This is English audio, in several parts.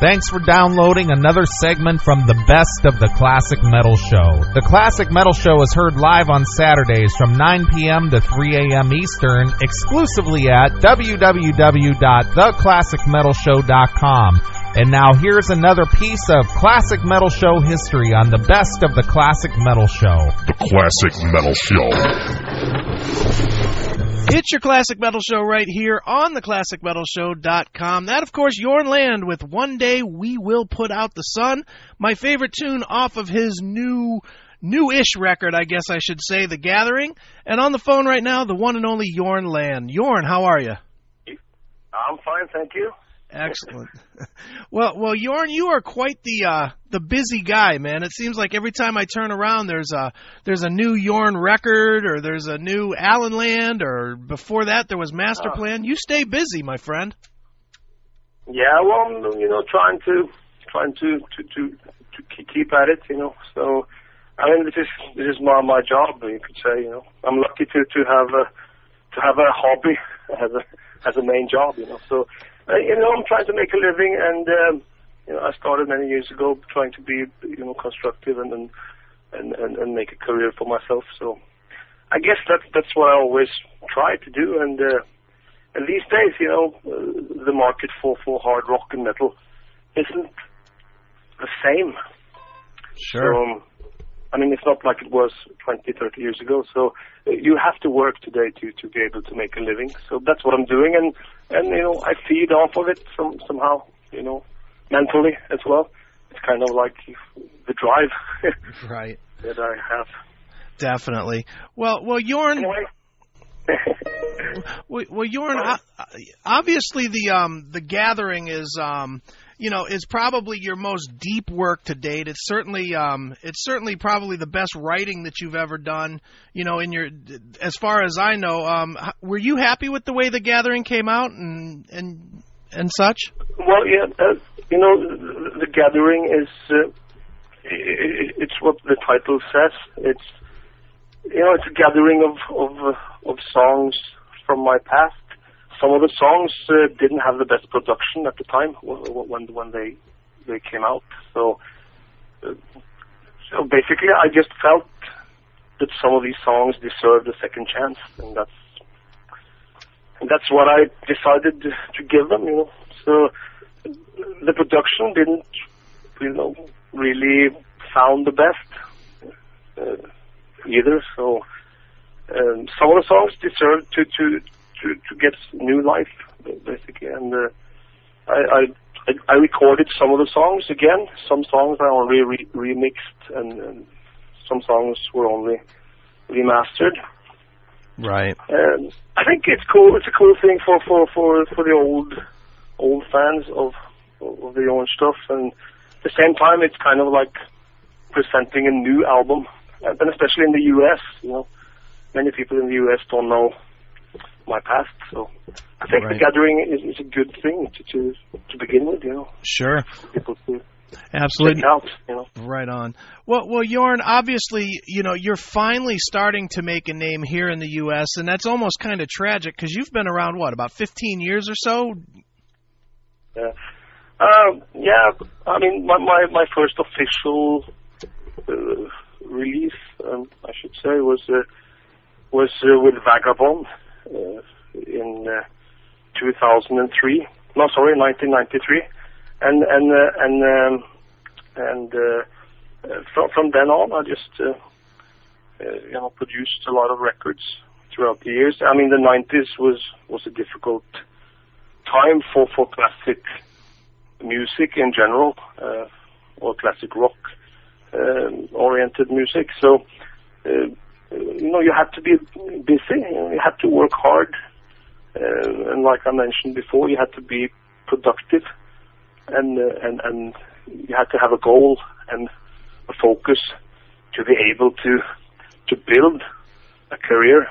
Thanks for downloading another segment from the Best of the Classic Metal Show. The Classic Metal Show is heard live on Saturdays from 9 p.m. to 3 a.m. Eastern, exclusively at www.theclassicmetalshow.com. And now here's another piece of Classic Metal Show history on the Best of the Classic Metal Show. The Classic Metal Show. It's your Classic Metal Show right here on theclassicmetalshow.com. That, of course, Jorn Lande with One Day We Will Put Out the Sun. My favorite tune off of his new-ish record, I guess I should say, The Gathering. And on the phone right now, the one and only Jorn Lande. Jorn, how are you? I'm fine, thank you. Excellent. Well, Jorn, you are quite the busy guy, man. It seems like every time I turn around, there's a new Jorn record, or there's a new Alan Land, or before that there was Master Plan. You stay busy, my friend. Yeah, well, trying to keep at it, So, I mean, this is my job, you could say. I'm lucky to have a hobby as a main job, So. I'm trying to make a living, and I started many years ago trying to be, constructive and make a career for myself. So, I guess that's what I always try to do. And these days, the market for hard rock and metal isn't the same. Sure. So, I mean, it's not like it was 20, 30 years ago. So you have to work today to be able to make a living. So that's what I'm doing, and I feed off of it somehow, mentally as well. It's kind of like the drive right. that I have. Definitely. Well, Jorn. Anyway. Well, Jorn, obviously the Gathering is is probably your most deep work to date. It's certainly probably the best writing that you've ever done. As far as I know, were you happy with the way The Gathering came out and such? Well, yeah, The Gathering is it's what the title says. It's it's a gathering of songs from my past. Some of the songs didn't have the best production at the time when they came out. So basically, I just felt that some of these songs deserved a second chance, and that's what I decided to give them. So the production didn't, really sound the best either. So some of the songs deserved to get new life, basically, and I recorded some of the songs again. Some songs I only remixed, and some songs were only remastered. Right. And I think it's cool. It's a cool thing for the old fans of the old stuff, and at the same time, it's kind of like presenting a new album, and especially in the U.S. Many people in the U.S. don't know my past, so I think right. The Gathering is a good thing to begin with, Sure. People to absolutely check out, Right on. Well, Jorn, obviously, you're finally starting to make a name here in the U.S., and that's almost kind of tragic because you've been around about 15 years or so. Yeah. Yeah. I mean, my first official release, I should say, was with Vagabond in 2003. No, sorry, 1993, and from then on, I just produced a lot of records throughout the years. I mean, the 90s was a difficult time for classic music in general, or classic rock oriented music. So you have to be busy. You have to work hard, and like I mentioned before, you have to be productive, and you have to have a goal and a focus to be able to build a career,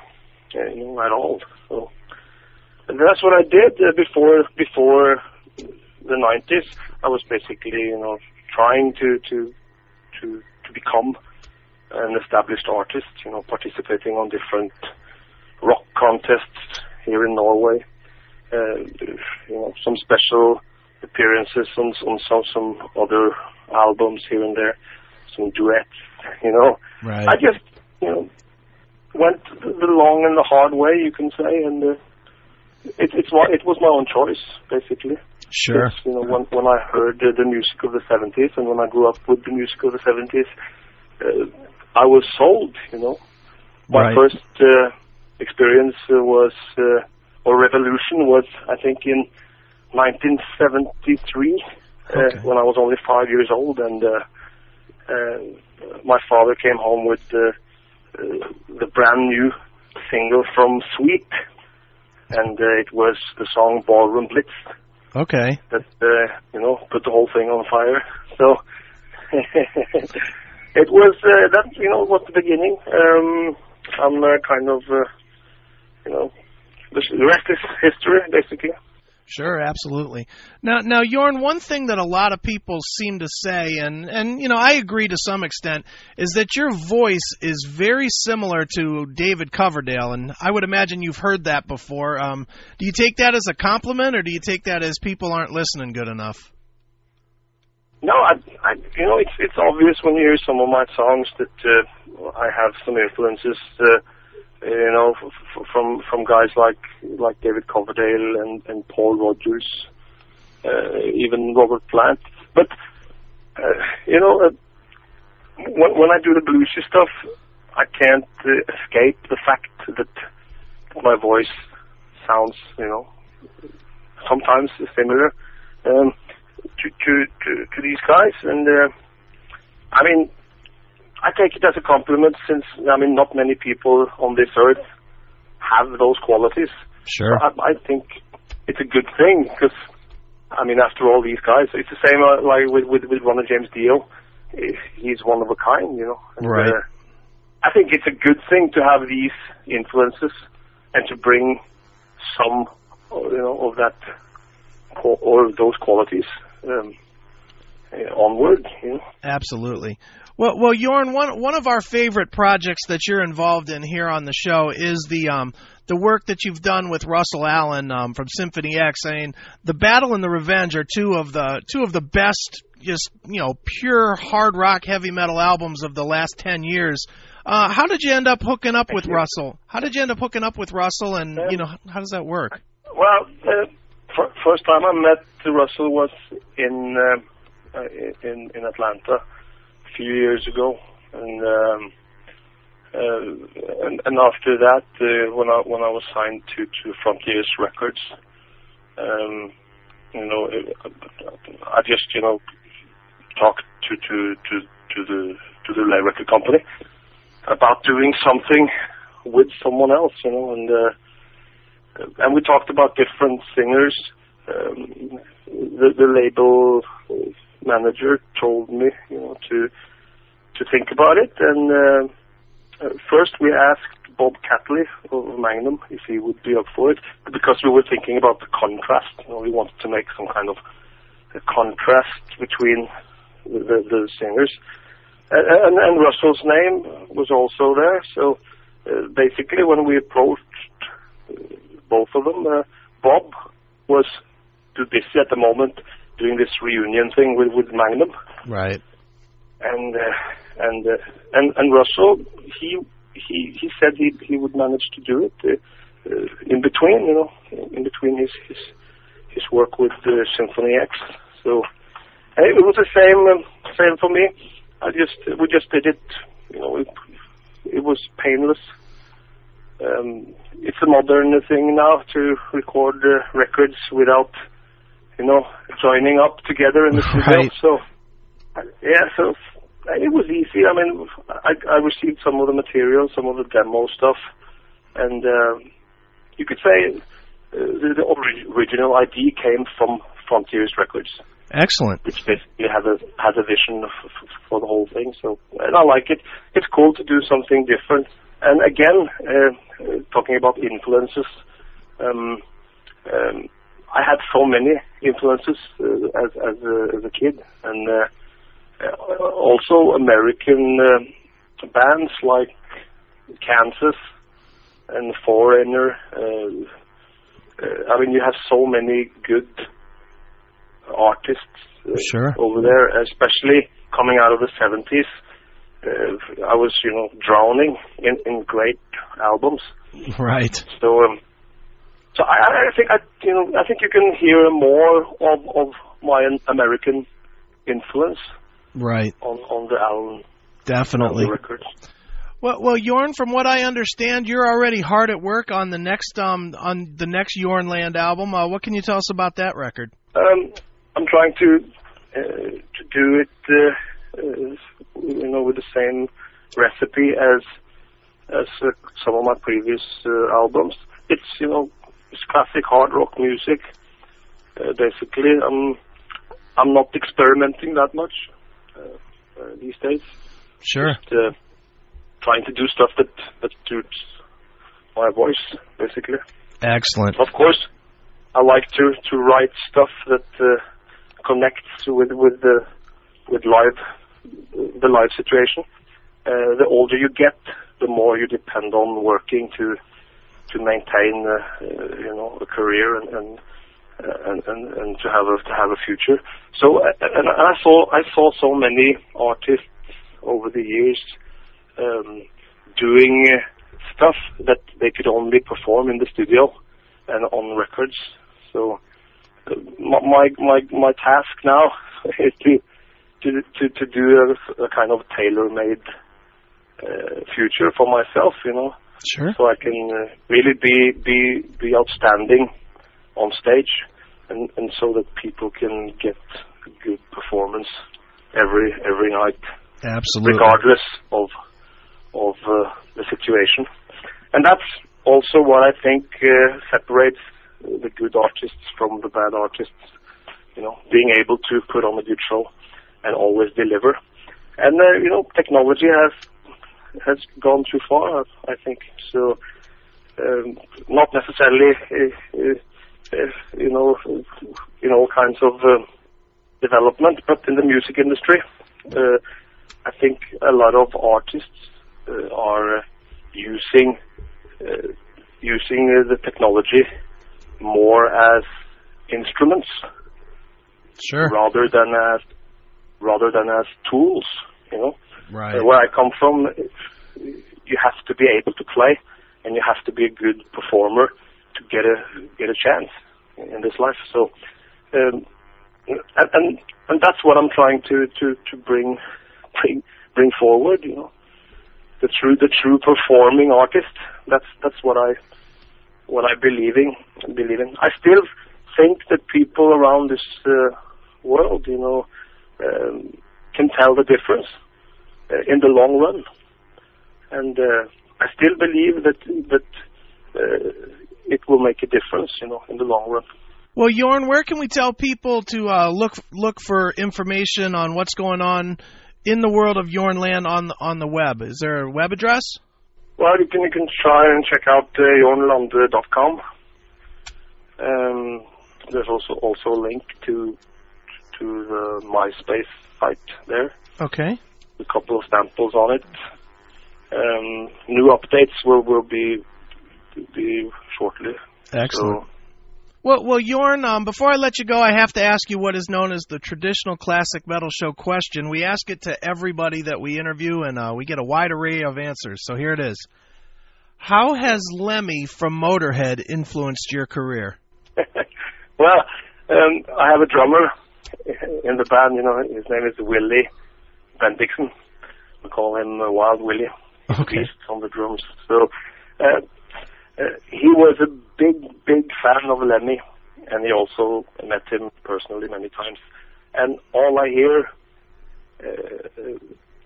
at all. So and that's what I did before the 90s. I was basically, trying to become an established artist, participating on different rock contests here in Norway, some special appearances on some other albums here and there, some duets, you know. Right. I just, you know, went the long and the hard way, you can say, and it was my own choice, basically. Sure. Because, you know, when I heard the music of the 70s, and when I grew up with the music of the 70s, I was sold, you know. My first experience was, or revolution was, I think, in 1973, when I was only 5 years old, and my father came home with the brand new single from Sweet, and it was the song Ballroom Blitz. Okay. That, you know, put the whole thing on fire. So, it was, that, you know, was the beginning. I'm kind of, you know, the rest is history, basically. Sure, absolutely. Now, Jorn, one thing that a lot of people seem to say, and you know, I agree to some extent, is that your voice is very similar to David Coverdale, and I would imagine you've heard that before. Do you take that as a compliment, or do you take that as people aren't listening good enough? No, I you know, it's obvious when you hear some of my songs that I have some influences. You know, from guys like David Coverdale and Paul Rodgers, even Robert Plant. But you know, when I do the bluesy stuff, I can't escape the fact that my voice sounds, you know, sometimes similar to these guys. And I mean, I take it as a compliment, since, I mean, not many people on this earth have those qualities. Sure. So I think it's a good thing, because, I mean, after all, these guys, it's the same like with Ronnie James Dio. He's one of a kind, you know. And, right. I think it's a good thing to have these influences and to bring some, you know, of that or those qualities onward. You know? Absolutely. Well, Jorn, one of our favorite projects that you're involved in here on the show is the work that you've done with Russell Allen from Symphony X. I mean, The Battle and the Revenge are two of the best, just, you know, pure hard rock heavy metal albums of the last 10 years. How did you end up hooking up with Russell? How did you end up hooking up with Russell, and you know, how does that work? Well, first time I met Russell was in Atlanta a few years ago, and after that, when I was signed to Frontiers Records, you know, I just, you know, talked to the record company about doing something with someone else, you know, and we talked about different singers. The label manager told me, you know, to think about it, and first we asked Bob Catley of Magnum if he would be up for it, because we were thinking about the contrast. You know, we wanted to make some kind of a contrast between the singers, and Russell's name was also there. So basically, when we approached both of them, Bob was too busy at the moment doing this reunion thing with Magnum, right? And Russell, he said he would manage to do it in between, you know, in between his work with Symphony X. So it was the same for me. We just did it, you know. It was painless. It's a modern thing now to record records without, you know, joining up together in the studio. Right. So yeah, so it was easy. I mean, I received some of the material, some of the demo stuff, and you could say the original idea came from Frontiers Records. Excellent. Which basically has a vision for the whole thing. So, and I like it. It's cool to do something different. And again, talking about influences, I had so many influences as a kid, and also American bands like Kansas and Foreigner. I mean, you have so many good artists Sure. over there, especially coming out of the 70s. I was, drowning in great albums. Right. So I think you can hear more of my American influence. Right. On the album. Definitely. On the records. Well, Jorn, from what I understand, you're already hard at work on the next Jorn Lande album. What can you tell us about that record? I'm trying to do it, with the same recipe as some of my previous albums. It's it's classic hard rock music. Basically, I'm not experimenting that much these days. Sure. Just, trying to do stuff that suits my voice, basically. Excellent. Of course, I like to write stuff that connects with the live situation. The older you get, the more you depend on working to maintain a career and to have a future. So and I saw so many artists over the years doing stuff that they could only perform in the studio and on records. So my task now is to do a kind of tailor-made future for myself, Sure. so I can really be outstanding on stage, and so that people can get a good performance every night. Absolutely. Regardless of the situation. And that's also what I think separates the good artists from the bad artists. Being able to put on a good show and always deliver. And technology has gone too far, I think. So not necessarily in all kinds of development, but in the music industry, I think a lot of artists are using the technology more as instruments, Sure. rather than as tools. Right. Where I come from, you have to be able to play, and you have to be a good performer to get a chance in this life. So, and that's what I'm trying to bring forward. The true performing artist. That's what I believe in. I still think that people around this world, can tell the difference in the long run, and I still believe that it will make a difference, in the long run. Well, Jorn, where can we tell people to look for information on what's going on in the world of Jorn Lande on the web? Is there a web address? Well, you can try and check out jornlande.com. There's also a link to the MySpace site there. Okay. A couple of samples on it. New updates will be shortly. Excellent. So, Well, Jorn, before I let you go, I have to ask you what is known as the traditional classic metal show question. We ask it to everybody that we interview, and we get a wide array of answers. So here it is. How has Lemmy from Motorhead influenced your career? Well, I have a drummer in the band. His name is Willie Bendixson. We call him Wild Willie. Okay. Beast on the drums. So he was a big fan of Lemmy, and he also met him personally many times. And all I hear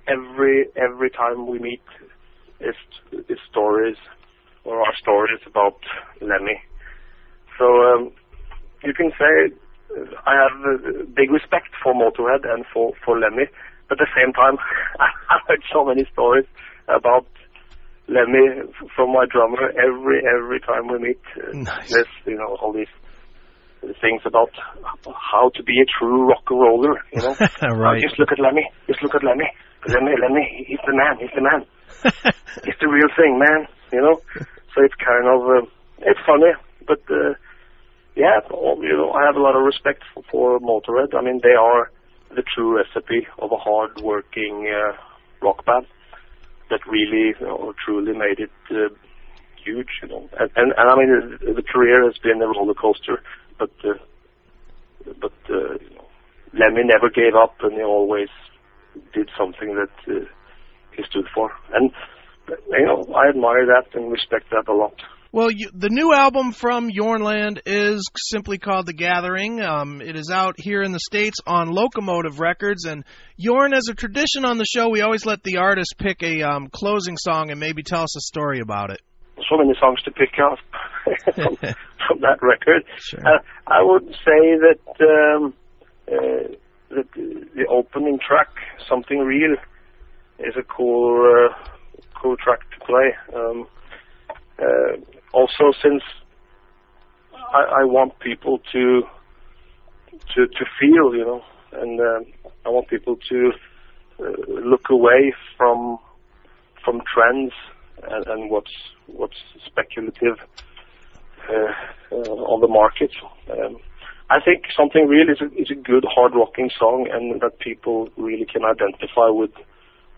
every time we meet is stories, or our stories about Lemmy. So you can say I have a big respect for Motorhead and for Lemmy, but at the same time I heard so many stories about Lemmy from my drummer every time we meet. Nice. There's all these things about how to be a true rock and roller. Right. Just look at Lemmy. Lemmy, he's the man. He's the real thing, man. So it's kind of it's funny, but yeah, I have a lot of respect for Motorhead. I mean, they are the true recipe of a hard-working rock band that really, truly made it huge. And I mean, the career has been a roller coaster, but Lemmy never gave up, and he always did something that he stood for. And I admire that and respect that a lot. Well, the new album from Jorn Lande is simply called The Gathering. It is out here in the States on Locomotive Records. And Jorn, as a tradition on the show, we always let the artist pick a closing song and maybe tell us a story about it. So many songs to pick up from that record. Sure. I would say that the opening track, Something Real, is a cool track to play. Also, since I want people to feel, and I want people to look away from trends and what's speculative on the market. I think Something Real is a good hard rocking song, and that people really can identify with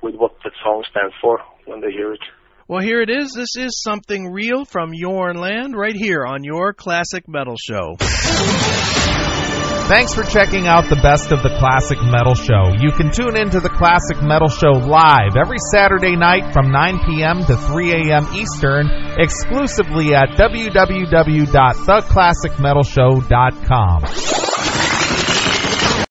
what that song stands for when they hear it. Well, here it is. This is Something Real from Jorn Lande right here on your Classic Metal Show. Thanks for checking out the Best of the Classic Metal Show. You can tune into the Classic Metal Show live every Saturday night from 9 p.m. to 3 a.m. Eastern, exclusively at www.theclassicmetalshow.com.